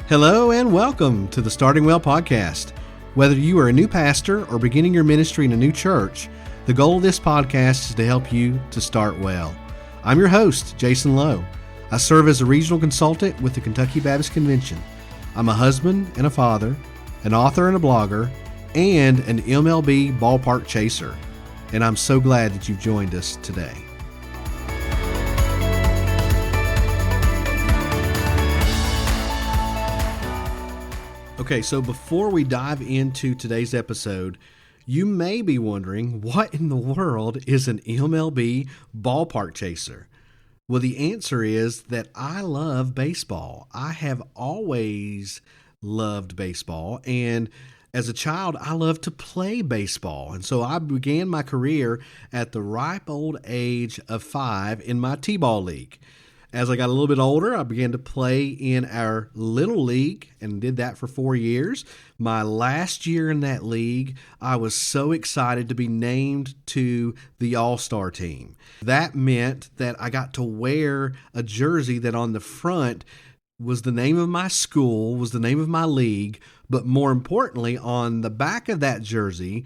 Hello and welcome to the Starting Well podcast. Whether you are a new pastor or beginning your ministry in a new church, the goal of this podcast is to help you to start well. I'm your host, Jason Lowe. I serve as a regional consultant with the Kentucky Baptist Convention. I'm a husband and a father, an author and a blogger, and an MLB ballpark chaser. And I'm so glad that you've joined us today. Okay, so before we dive into today's episode, you may be wondering, what in the world is an MLB ballpark chaser? Well, the answer is that I love baseball. I have always loved baseball, and as a child, I loved to play baseball. And so I began my career at the ripe old age of 5 in my T-ball league. As I got a little bit older, I began to play in our little league and did that for 4 years. My last year in that league, I was so excited to be named to the All-Star team. That meant that I got to wear a jersey that on the front was the name of my school, was the name of my league, but more importantly, on the back of that jersey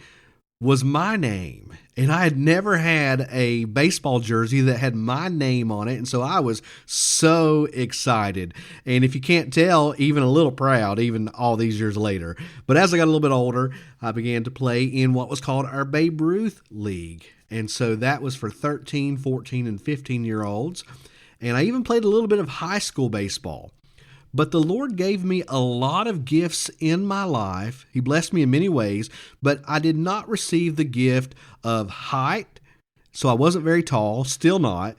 was my name. And I had never had a baseball jersey that had my name on it. And so I was so excited. And if you can't tell, even a little proud, even all these years later. But as I got a little bit older, I began to play in what was called our Babe Ruth League. And so that was for 13, 14, and 15-year-olds. And I even played a little bit of high school baseball. But the Lord gave me a lot of gifts in my life. He blessed me in many ways, but I did not receive the gift of height, so I wasn't very tall, still not.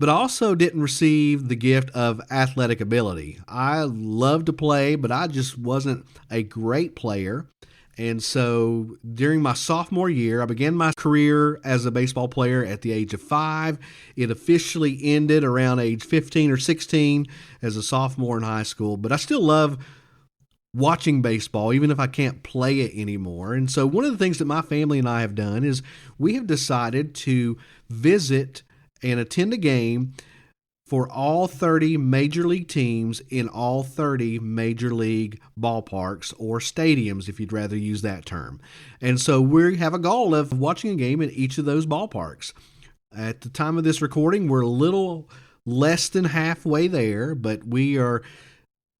But I also didn't receive the gift of athletic ability. I loved to play, but I just wasn't a great player. And so during my sophomore year, I began my career as a baseball player at the age of 5. It officially ended around age 15 or 16 as a sophomore in high school. But I still love watching baseball, even if I can't play it anymore. And so one of the things that my family and I have done is we have decided to visit and attend a game for all 30 major league teams in all 30 major league ballparks or stadiums, if you'd rather use that term. And so we have a goal of watching a game in each of those ballparks. At the time of this recording, we're a little less than halfway there, but we are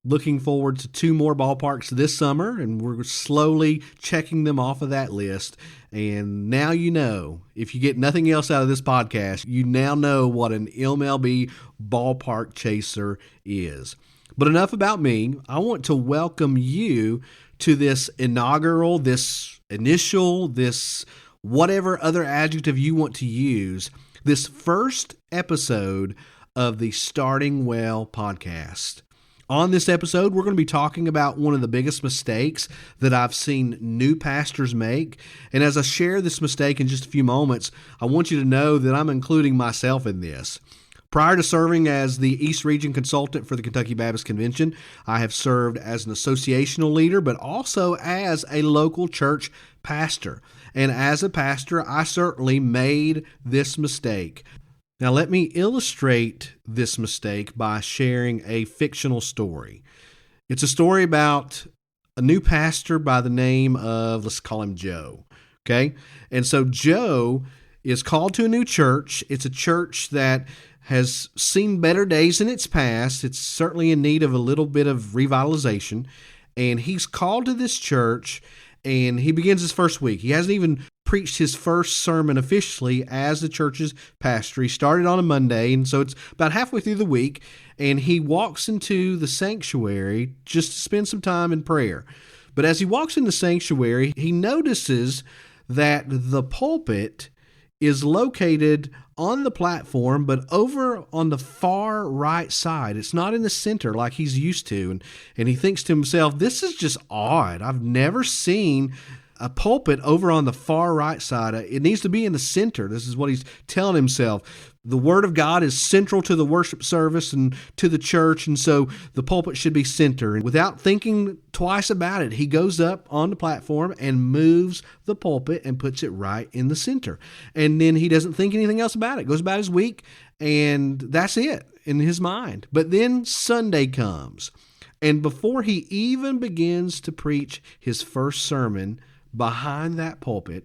looking forward to 2 more ballparks this summer, and we're slowly checking them off of that list. And now you know, if you get nothing else out of this podcast, you now know what an MLB ballpark chaser is. But enough about me. I want to welcome you to this inaugural, this initial, this whatever other adjective you want to use, this first episode of the Starting Well podcast. On this episode, we're going to be talking about one of the biggest mistakes that I've seen new pastors make. And as I share this mistake in just a few moments, I want you to know that I'm including myself in this. Prior to serving as the East Region consultant for the Kentucky Baptist Convention, I have served as an associational leader, but also as a local church pastor. And as a pastor, I certainly made this mistake. Now, let me illustrate this mistake by sharing a fictional story. It's a story about a new pastor by the name of, let's call him Joe, okay? And so Joe is called to a new church. It's a church that has seen better days in its past. It's certainly in need of a little bit of revitalization. And he's called to this church, and he begins his first week. He hasn't even preached his first sermon officially as the church's pastor. He started on a Monday, and so it's about halfway through the week, and he walks into the sanctuary just to spend some time in prayer. But as he walks in the sanctuary, he notices that the pulpit is located on the platform, but over on the far right side. It's not in the center like he's used to. And he thinks to himself, this is just odd. I've never seen a pulpit over on the far right side. It needs to be in the center. This is what he's telling himself. The Word of God is central to the worship service and to the church, and so the pulpit should be center. And without thinking twice about it, he goes up on the platform and moves the pulpit and puts it right in the center. And then he doesn't think anything else about it. Goes about his week, and that's it in his mind. But then Sunday comes, And before he even begins to preach his first sermon behind that pulpit,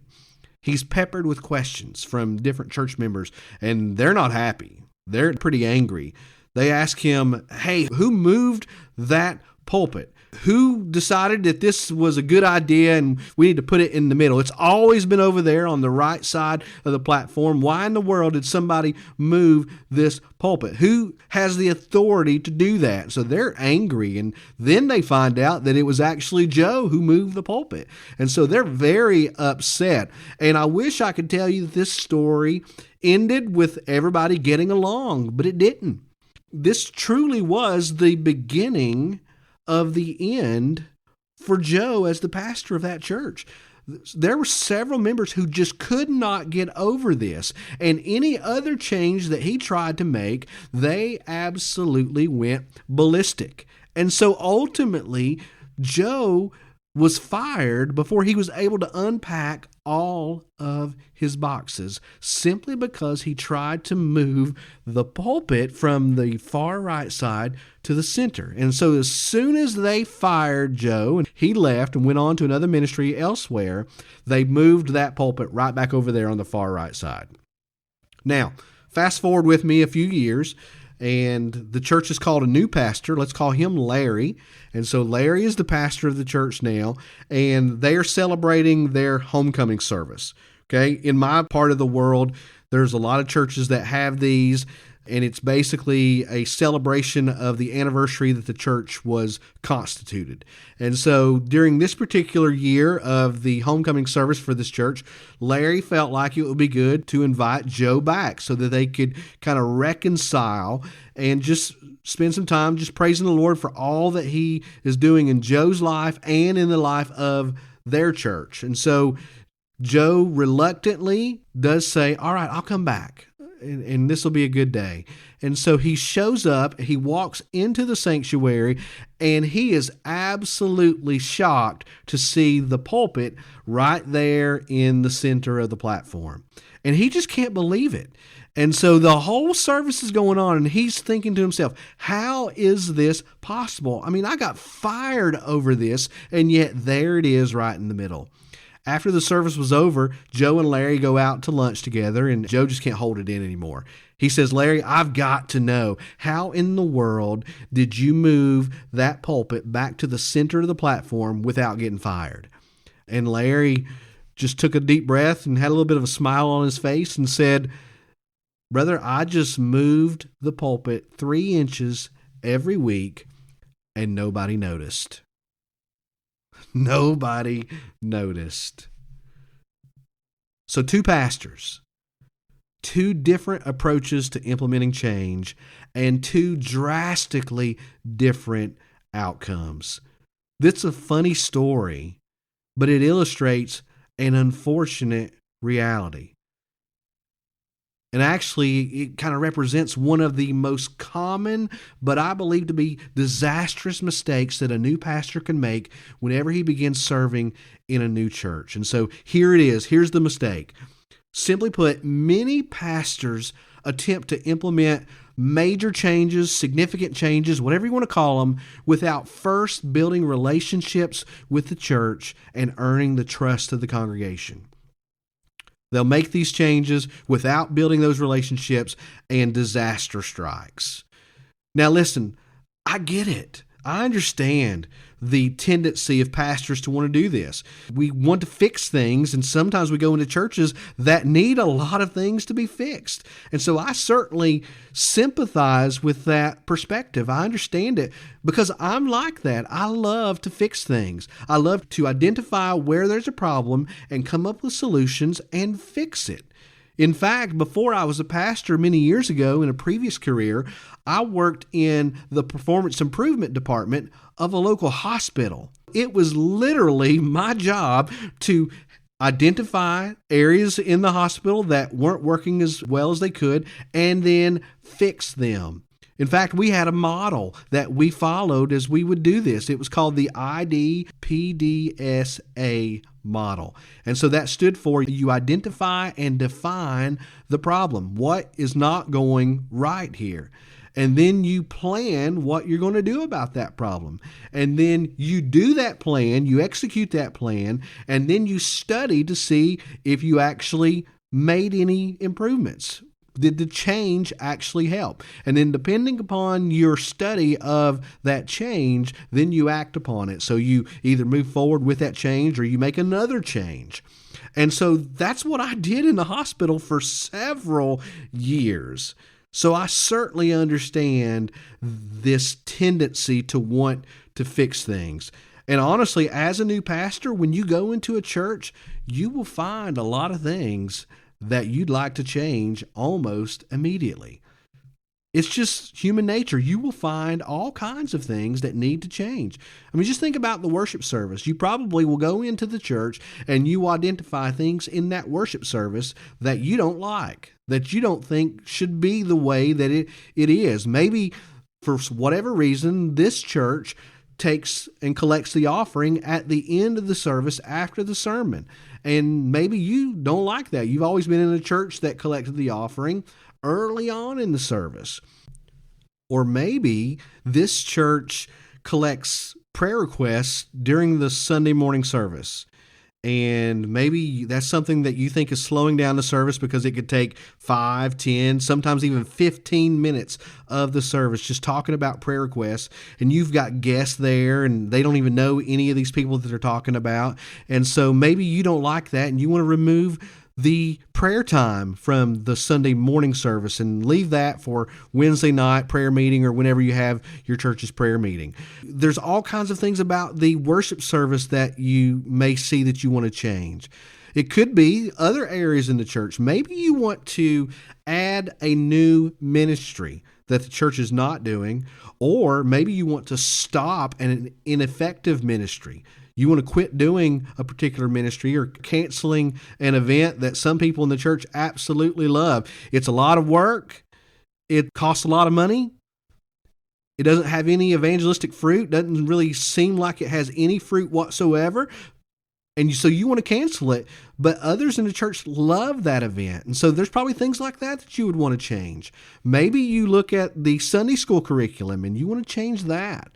he's peppered with questions from different church members, and they're not happy. They're pretty angry. They ask him, hey, who moved that pulpit? Who decided that this was a good idea and we need to put it in the middle? It's always been over there on the right side of the platform. Why in the world did somebody move this pulpit? Who has the authority to do that? So they're angry, and then they find out that it was actually Joe who moved the pulpit. And so they're very upset. And I wish I could tell you that this story ended with everybody getting along, but it didn't. This truly was the beginning of the end for Joe as the pastor of that church. There were several members who just could not get over this, and any other change that he tried to make, they absolutely went ballistic. And so ultimately, Joe was fired before he was able to unpack all of his boxes, simply because he tried to move the pulpit from the far right side to the center. And so as soon as they fired Joe and he left and went on to another ministry elsewhere, they moved that pulpit right back over there on the far right side. Now, fast forward with me a few years, and the church is called a new pastor. Let's call him Larry. And so Larry is the pastor of the church now, and they are celebrating their homecoming service. Okay, in my part of the world, there's a lot of churches that have these, and it's basically a celebration of the anniversary that the church was constituted. And so during this particular year of the homecoming service for this church, Larry felt like it would be good to invite Joe back so that they could kind of reconcile and just spend some time just praising the Lord for all that he is doing in Joe's life and in the life of their church. And so Joe reluctantly does say, all right, I'll come back, and this will be a good day. And so he shows up, he walks into the sanctuary, and he is absolutely shocked to see the pulpit right there in the center of the platform. And he just can't believe it. And so the whole service is going on, and he's thinking to himself, how is this possible? I mean, I got fired over this, and yet there it is right in the middle. After the service was over, Joe and Larry go out to lunch together, and Joe just can't hold it in anymore. He says, Larry, I've got to know, how in the world did you move that pulpit back to the center of the platform without getting fired? And Larry just took a deep breath and had a little bit of a smile on his face and said, brother, I just moved the pulpit 3 inches every week, and nobody noticed. Nobody noticed. So 2 pastors, 2 different approaches to implementing change, and 2 drastically different outcomes. That's a funny story, but it illustrates an unfortunate reality. And actually, it kind of represents one of the most common, but I believe to be disastrous mistakes that a new pastor can make whenever he begins serving in a new church. And so here it is. Here's the mistake. Simply put, many pastors attempt to implement major changes, significant changes, whatever you want to call them, without first building relationships with the church and earning the trust of the congregation. They'll make these changes without building those relationships, and disaster strikes. Now listen, I get it. I understand the tendency of pastors to want to do this. We want to fix things, and sometimes we go into churches that need a lot of things to be fixed. And so I certainly sympathize with that perspective. I understand it because I'm like that. I love to fix things. I love to identify where there's a problem and come up with solutions and fix it. In fact, before I was a pastor many years ago in a previous career, I worked in the performance improvement department of a local hospital. It was literally my job to identify areas in the hospital that weren't working as well as they could and then fix them. In fact, we had a model that we followed as we would do this. It was called the IDPDSA model. And so that stood for you identify and define the problem. What is not going right here? And then you plan what you're going to do about that problem. And then you do that plan, you execute that plan, and then you study to see if you actually made any improvements. Did the change actually help? And then depending upon your study of that change, then you act upon it. So you either move forward with that change or you make another change. And so that's what I did in the hospital for several years. So I certainly understand this tendency to want to fix things. And honestly, as a new pastor, when you go into a church, you will find a lot of things that you'd like to change almost immediately. It's just human nature. You will find all kinds of things that need to change. I mean, just think about the worship service. You probably will go into the church and you identify things in that worship service that you don't like, that you don't think should be the way that it is. Maybe for whatever reason, this church takes and collects the offering at the end of the service after the sermon. And maybe you don't like that. You've always been in a church that collected the offering early on in the service. Or maybe this church collects prayer requests during the Sunday morning service. And maybe that's something that you think is slowing down the service because it could take 5, 10, sometimes even 15 minutes of the service just talking about prayer requests. And you've got guests there and they don't even know any of these people that they're talking about. And so maybe you don't like that and you want to remove the prayer time from the Sunday morning service and leave that for Wednesday night prayer meeting or whenever you have your church's prayer meeting. There's all kinds of things about the worship service that you may see that you want to change. It could be other areas in the church. Maybe you want to add a new ministry that the church is not doing, or maybe you want to stop an ineffective ministry. You want to quit doing a particular ministry or canceling an event that some people in the church absolutely love. It's a lot of work. It costs a lot of money. It doesn't have any evangelistic fruit. Doesn't really seem like it has any fruit whatsoever. And so you want to cancel it, but others in the church love that event. And so there's probably things like that you would want to change. Maybe you look at the Sunday school curriculum and you want to change that,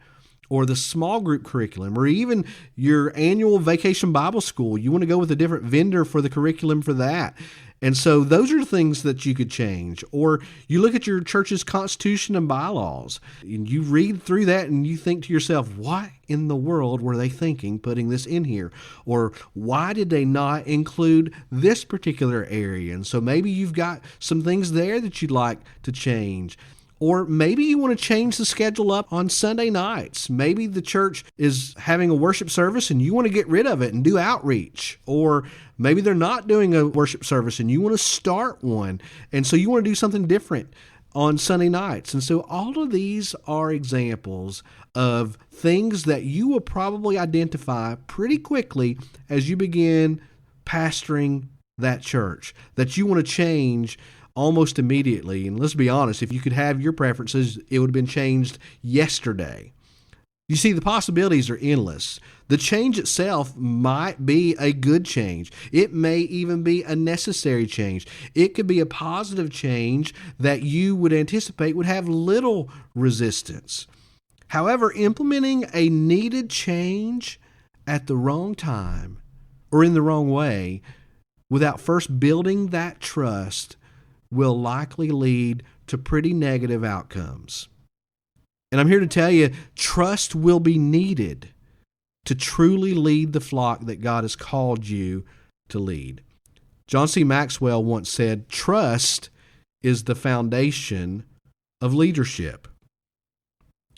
or the small group curriculum, or even your annual vacation Bible school. You want to go with a different vendor for the curriculum for that. And so those are things that you could change. Or you look at your church's constitution and bylaws, and you read through that and you think to yourself, what in the world were they thinking putting this in here? Or why did they not include this particular area? And so maybe you've got some things there that you'd like to change. Or maybe you want to change the schedule up on Sunday nights. Maybe the church is having a worship service and you want to get rid of it and do outreach. Or maybe they're not doing a worship service and you want to start one. And so you want to do something different on Sunday nights. And so all of these are examples of things that you will probably identify pretty quickly as you begin pastoring that church, that you want to change almost immediately. And let's be honest, if you could have your preferences, it would have been changed yesterday. You see, the possibilities are endless. The change itself might be a good change. It may even be a necessary change. It could be a positive change that you would anticipate would have little resistance. However, implementing a needed change at the wrong time or in the wrong way without first building that trust will likely lead to pretty negative outcomes. And I'm here to tell you, trust will be needed to truly lead the flock that God has called you to lead. John C. Maxwell once said, trust is the foundation of leadership.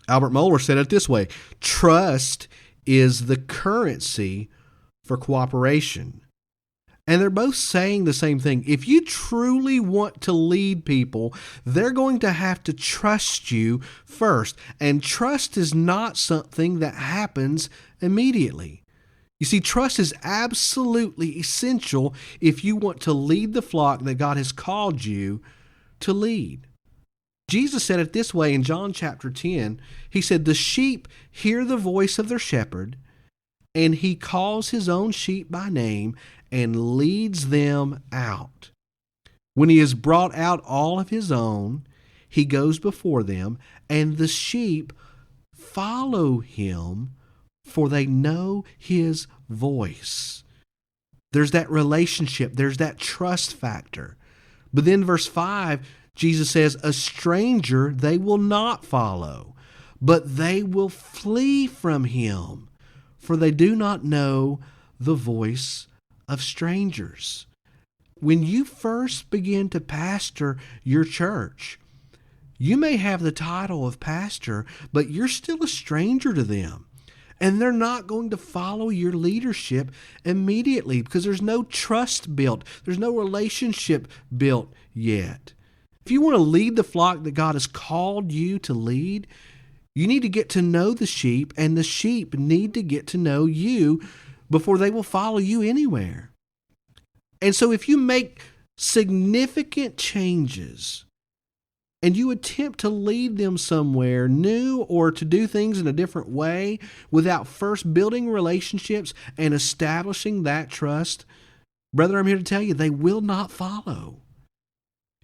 Albert Mohler said it this way, trust is the currency for cooperation. And they're both saying the same thing. If you truly want to lead people, they're going to have to trust you first. And trust is not something that happens immediately. You see, trust is absolutely essential if you want to lead the flock that God has called you to lead. Jesus said it this way in John chapter 10. He said, the sheep hear the voice of their shepherd, and he calls his own sheep by name and leads them out. When he has brought out all of his own, he goes before them, and the sheep follow him, for they know his voice. There's that relationship. There's that trust factor. But then verse 5, Jesus says, a stranger they will not follow, but they will flee from him, for they do not know the voice of strangers. When you first begin to pastor your church, you may have the title of pastor, but you're still a stranger to them. And they're not going to follow your leadership immediately because there's no trust built. There's no relationship built yet. If you want to lead the flock that God has called you to lead, you need to get to know the sheep, and the sheep need to get to know you before they will follow you anywhere. And so if you make significant changes and you attempt to lead them somewhere new or to do things in a different way without first building relationships and establishing that trust, brother, I'm here to tell you, they will not follow.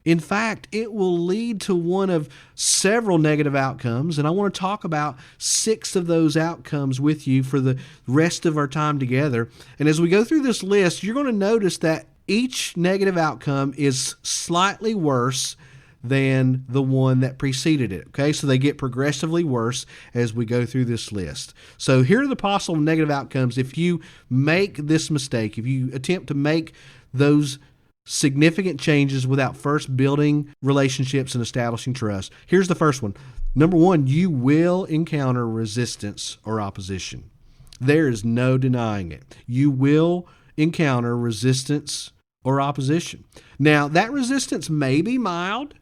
In fact, it will lead to one of several negative outcomes, and I want to talk about 6 of those outcomes with you for the rest of our time together. And as we go through this list, you're going to notice that each negative outcome is slightly worse than the one that preceded it. Okay, so they get progressively worse as we go through this list. So here are the possible negative outcomes if you make this mistake, if you attempt to make those significant changes without first building relationships and establishing trust. Here's the first one. Number 1, you will encounter resistance or opposition. There is no denying it. You will encounter resistance or opposition. Now, that resistance may be mild,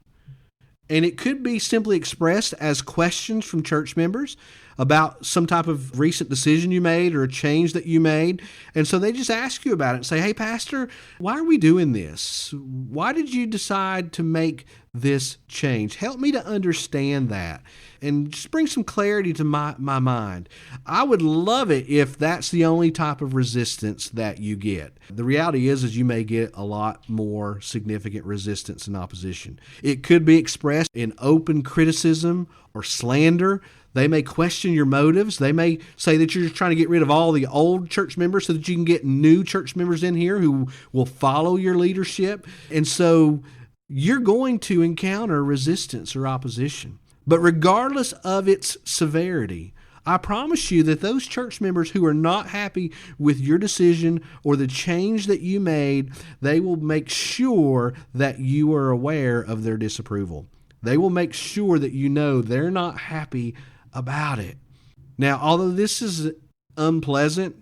and it could be simply expressed as questions from church members about some type of recent decision you made or a change that you made. And so they just ask you about it and say, hey, Pastor, why are we doing this? Why did you decide to make this change? Help me to understand that and just bring some clarity to my mind. I would love it if that's the only type of resistance that you get. The reality is you may get a lot more significant resistance and opposition. It could be expressed in open criticism or slander. They may question your motives. They may say that you're just trying to get rid of all the old church members so that you can get new church members in here who will follow your leadership. And so you're going to encounter resistance or opposition. But regardless of its severity, I promise you that those church members who are not happy with your decision or the change that you made, they will make sure that you are aware of their disapproval. They will make sure that you know they're not happy about it. Now, although this is unpleasant,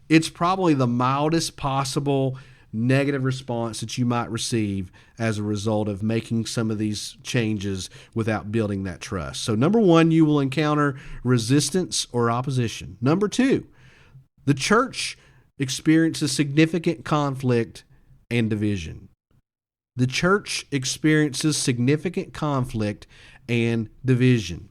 it's probably the mildest possible negative response that you might receive as a result of making some of these changes without building that trust. So number 1, you will encounter resistance or opposition. Number 2, the church experiences significant conflict and division. The church experiences significant conflict and division.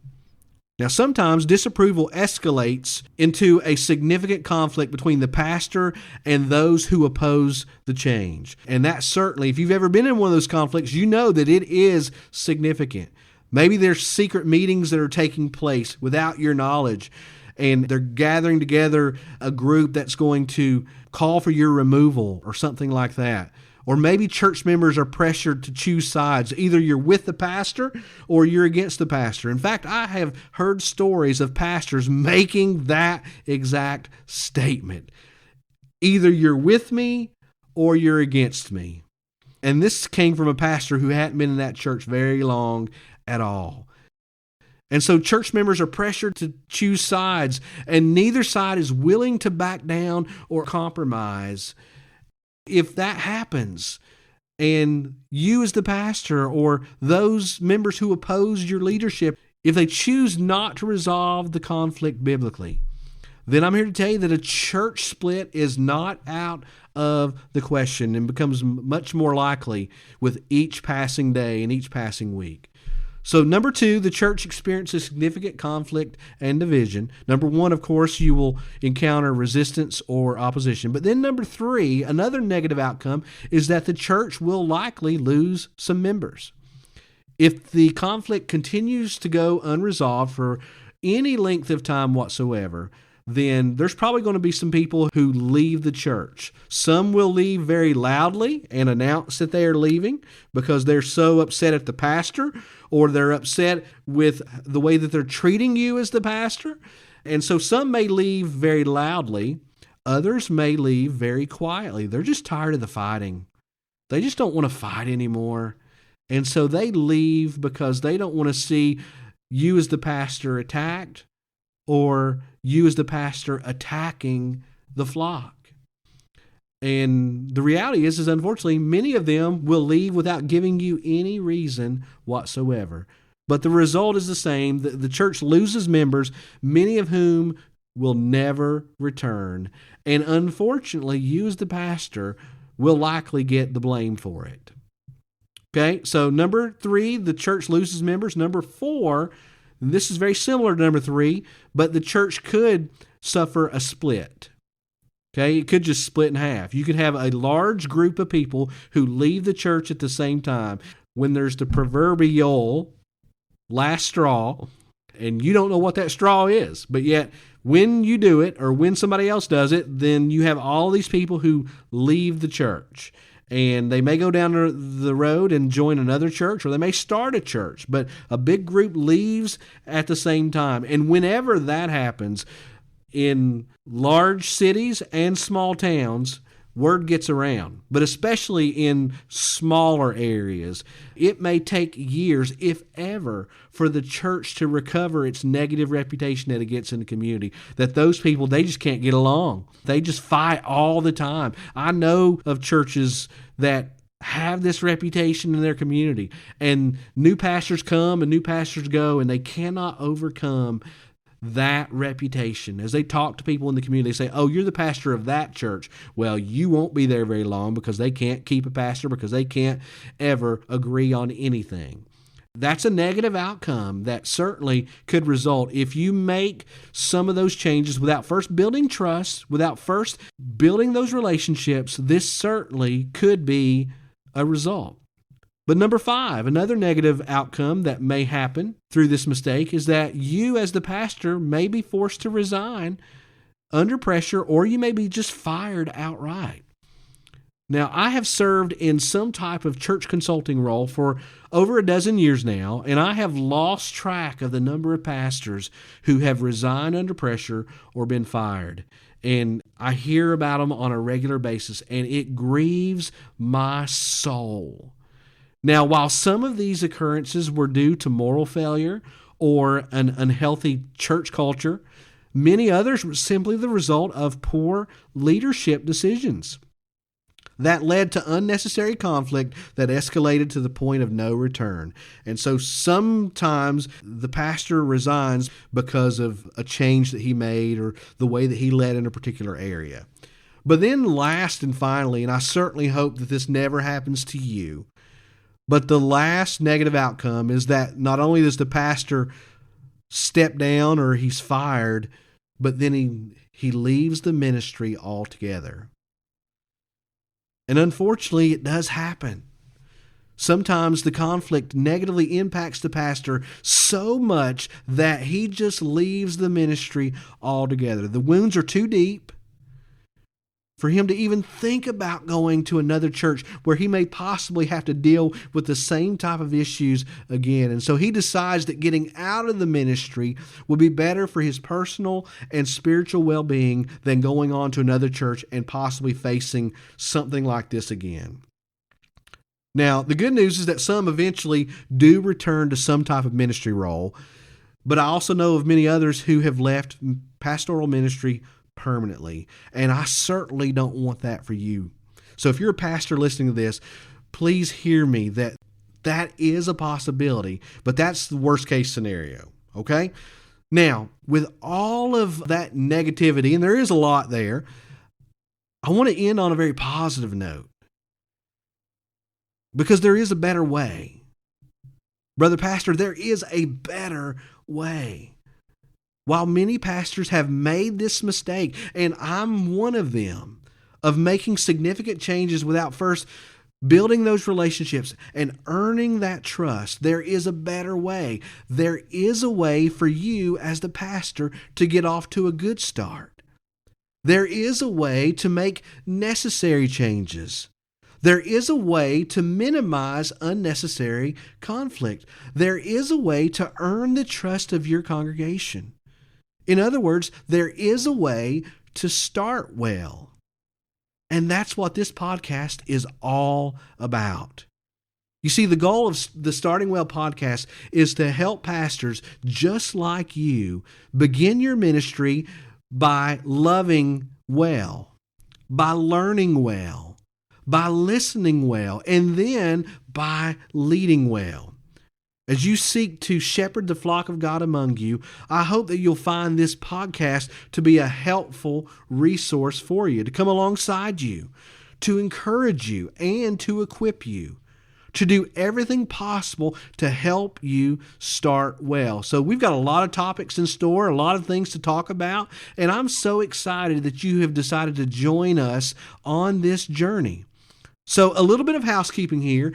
Now, sometimes disapproval escalates into a significant conflict between the pastor and those who oppose the change. And that certainly, if you've ever been in one of those conflicts, you know that it is significant. Maybe there's secret meetings that are taking place without your knowledge, and they're gathering together a group that's going to call for your removal or something like that. Or maybe church members are pressured to choose sides. Either you're with the pastor or you're against the pastor. In fact, I have heard stories of pastors making that exact statement. Either you're with me or you're against me. And this came from a pastor who hadn't been in that church very long at all. And so church members are pressured to choose sides, and neither side is willing to back down or compromise. If that happens, and you as the pastor or those members who oppose your leadership, if they choose not to resolve the conflict biblically, then I'm here to tell you that a church split is not out of the question and becomes much more likely with each passing day and each passing week. So number 2, the church experiences significant conflict and division. Number 1, of course, you will encounter resistance or opposition. But then number 3, another negative outcome is that the church will likely lose some members. If the conflict continues to go unresolved for any length of time whatsoever, then there's probably going to be some people who leave the church. Some will leave very loudly and announce that they are leaving because they're so upset at the pastor, or they're upset with the way that they're treating you as the pastor. And so some may leave very loudly. Others may leave very quietly. They're just tired of the fighting. They just don't want to fight anymore. And so they leave because they don't want to see you as the pastor attacked, or you as the pastor attacking the flock. And the reality is unfortunately, many of them will leave without giving you any reason whatsoever. But the result is the same. The church loses members, many of whom will never return. And unfortunately, you as the pastor will likely get the blame for it. Okay, so number 3, the church loses members. Number 4, and this is very similar to number 3, but the church could suffer a split. Okay, it could just split in half. You could have a large group of people who leave the church at the same time. When there's the proverbial last straw, and you don't know what that straw is, but yet when you do it, or when somebody else does it, then you have all these people who leave the church. And they may go down the road and join another church, or they may start a church, but a big group leaves at the same time. And whenever that happens, in large cities and small towns, word gets around. But especially in smaller areas, it may take years, if ever, for the church to recover its negative reputation that it gets in the community. That those people, they just can't get along. They just fight all the time. I know of churches that have this reputation in their community, and new pastors come and new pastors go, and they cannot overcome that reputation. As they talk to people in the community, they say, oh, you're the pastor of that church. Well, you won't be there very long because they can't keep a pastor, because they can't ever agree on anything. That's a negative outcome that certainly could result if you make some of those changes without first building trust, without first building those relationships. This certainly could be a result. But number 5, another negative outcome that may happen through this mistake is that you as the pastor may be forced to resign under pressure, or you may be just fired outright. Now, I have served in some type of church consulting role for over a dozen years now, and I have lost track of the number of pastors who have resigned under pressure or been fired. And I hear about them on a regular basis, and it grieves my soul. Now, while some of these occurrences were due to moral failure or an unhealthy church culture, many others were simply the result of poor leadership decisions that led to unnecessary conflict that escalated to the point of no return. And so sometimes the pastor resigns because of a change that he made or the way that he led in a particular area. But then last and finally, and I certainly hope that this never happens to you, but the last negative outcome is that not only does the pastor step down or he's fired, but then he leaves the ministry altogether. And unfortunately, it does happen. Sometimes the conflict negatively impacts the pastor so much that he just leaves the ministry altogether. The wounds are too deep for him to even think about going to another church where he may possibly have to deal with the same type of issues again. And so he decides that getting out of the ministry will be better for his personal and spiritual well-being than going on to another church and possibly facing something like this again. Now, the good news is that some eventually do return to some type of ministry role, but I also know of many others who have left pastoral ministry permanently. And I certainly don't want that for you. So if you're a pastor listening to this, please hear me that is a possibility, but that's the worst case scenario. Okay? Now, with all of that negativity, and there is a lot there, I want to end on a very positive note, because there is a better way. Brother Pastor, there is a better way. While many pastors have made this mistake, and I'm one of them, of making significant changes without first building those relationships and earning that trust. There is a better way. There is a way for you as the pastor to get off to a good start. There is a way to make necessary changes. There is a way to minimize unnecessary conflict. There is a way to earn the trust of your congregation. In other words, there is a way to start well. And that's what this podcast is all about. You see, the goal of the Starting Well podcast is to help pastors just like you begin your ministry by loving well, by learning well, by listening well, and then by leading well. As you seek to shepherd the flock of God among you, I hope that you'll find this podcast to be a helpful resource for you, to come alongside you, to encourage you, and to equip you, to do everything possible to help you start well. So we've got a lot of topics in store, a lot of things to talk about, and I'm so excited that you have decided to join us on this journey. So a little bit of housekeeping here.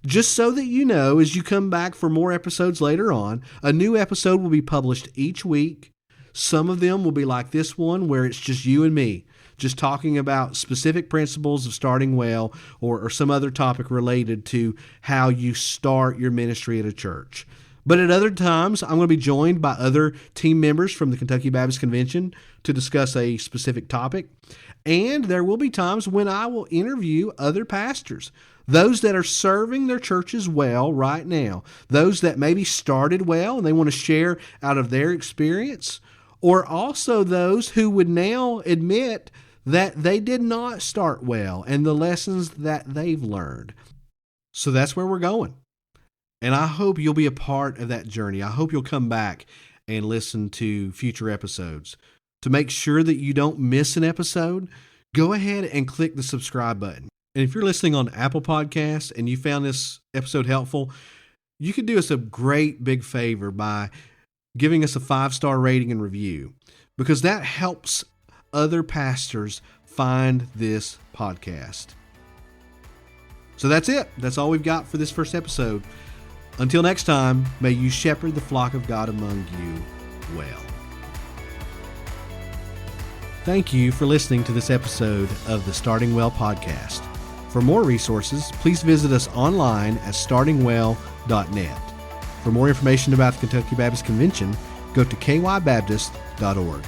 Just so that you know, as you come back for more episodes later on, a new episode will be published each week. Some of them will be like this one, where it's just you and me, just talking about specific principles of starting well, or some other topic related to how you start your ministry at a church. But at other times, I'm going to be joined by other team members from the Kentucky Baptist Convention to discuss a specific topic. And there will be times when I will interview other pastors, those that are serving their churches well right now, those that maybe started well and they want to share out of their experience, or also those who would now admit that they did not start well and the lessons that they've learned. So that's where we're going. And I hope you'll be a part of that journey. I hope you'll come back and listen to future episodes. To make sure that you don't miss an episode, go ahead and click the subscribe button. And if you're listening on Apple Podcasts and you found this episode helpful, you could do us a great big favor by giving us a 5-star rating and review, because that helps other pastors find this podcast. So that's it. That's all we've got for this first episode. Until next time, may you shepherd the flock of God among you well. Thank you for listening to this episode of the Starting Well podcast. For more resources, please visit us online at startingwell.net. For more information about the Kentucky Baptist Convention, go to kybaptist.org.